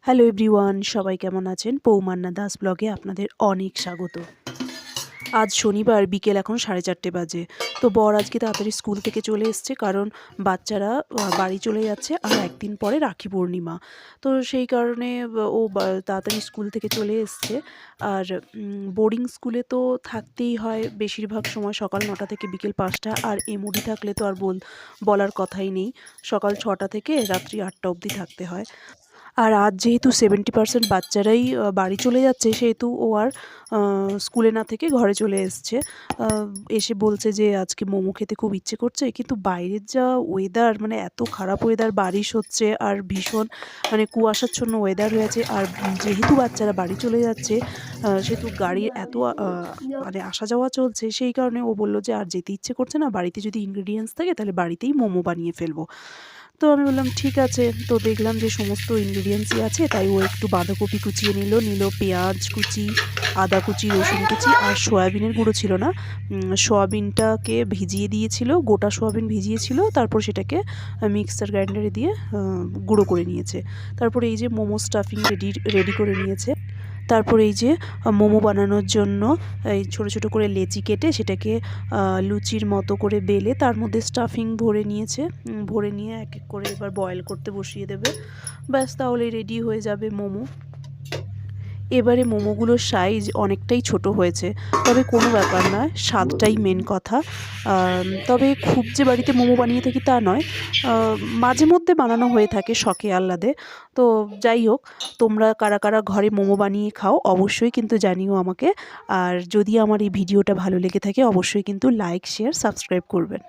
Hello everyone, সবাই কেমন আছেন? পৌমান্না দাস ব্লগে আপনাদের অনেক স্বাগত। আজ শনিবার বিকেল এখন 4:30 বাজে। তো বর আজকে তাড়াতাড়ি স্কুল থেকে চলে এসছে, কারণ বাচ্চারা বাড়ি চলে যাচ্ছে আর একদিন পরে রাখি পূর্ণিমা। তো সেই কারণে তাড়াতাড়ি স্কুল থেকে চলে এসছে। আর বোর্ডিং স্কুলে তো থাকতেই হয় বেশিরভাগ সময়, সকাল 9টা থেকে বিকেল 5টা। আর এমওডি থাকলে তো আর বলার কথাই নেই, সকাল 6টা থেকে রাত্রি 8টা অবধি থাকতে হয়। আর আজ যেহেতু 70% বাচ্চারাই বাড়ি চলে যাচ্ছে, সেহেতু ও আর স্কুলে না থেকে ঘরে চলে এসছে। এসে বলছে যে আজকে মোমো খেতে খুব ইচ্ছে করছে, কিন্তু বাইরের যা ওয়েদার, মানে এত খারাপ ওয়েদার, বারিশ হচ্ছে আর ভীষণ মানে কুয়াশাচ্ছন্ন ওয়েদার হয়েছে। আর যেহেতু বাচ্চারা বাড়ি চলে যাচ্ছে, সেহেতু গাড়ির এত মানে আসা যাওয়া চলছে, সেই কারণে ও বলল যে আর যেতে ইচ্ছে করছে না, বাড়িতে যদি ইনগ্রিডিয়েন্টস থাকে তাহলে বাড়িতেই মোমো বানিয়ে ফেলবো। তো আমি বললাম ঠিক আছে। তো দেখলাম যে সমস্ত ইনগ্রিডিয়েন্টসই আছে, তাই ও একটু বাঁধাকপি কুচিয়ে নিল পেঁয়াজ কুচি, আদা কুচি, রসুন কুচি, আর সয়াবিনের গুঁড়ো ছিল না। সয়াবিনটাকে ভিজিয়ে দিয়েছিল, গোটা সয়াবিন ভিজিয়েছিল, তারপর সেটাকে মিক্সার গ্রাইন্ডারে দিয়ে গুঁড়ো করে নিয়েছে। তারপরে এই যে মোমো স্টাফিং রেডি করে নিয়েছে। তারপরে এই যে মোমো বানানোর জন্য এই ছোটো ছোটো করে লেচি কেটে সেটাকে লুচির মতো করে বেলে তার মধ্যে স্টাফিং ভরে নিয়েছে। ভরে নিয়ে এক এক করে এবার বয়েল করতে বসিয়ে দেবে। ব্যাস, তাহলে রেডি হয়ে যাবে মোমো। এবারে মোমোগুলোর সাইজ অনেকটাই ছোট হয়েছে, তবে কোনো ব্যাপার নয়, স্বাদটাই মেন কথা। তবে খুব যে বাড়িতে মোমো বানিয়ে থাকি তা নয়, মাঝে মধ্যে বানানো হয়ে থাকে শখে আহ্লাদে। তো যাই হোক, তোমরা কারা কারা ঘরে মোমো বানিয়ে খাও অবশ্যই কিন্তু জানিও আমাকে। আর যদি আমার এই ভিডিওটা ভালো লেগে থাকে অবশ্যই কিন্তু লাইক, শেয়ার, সাবস্ক্রাইব করবেন।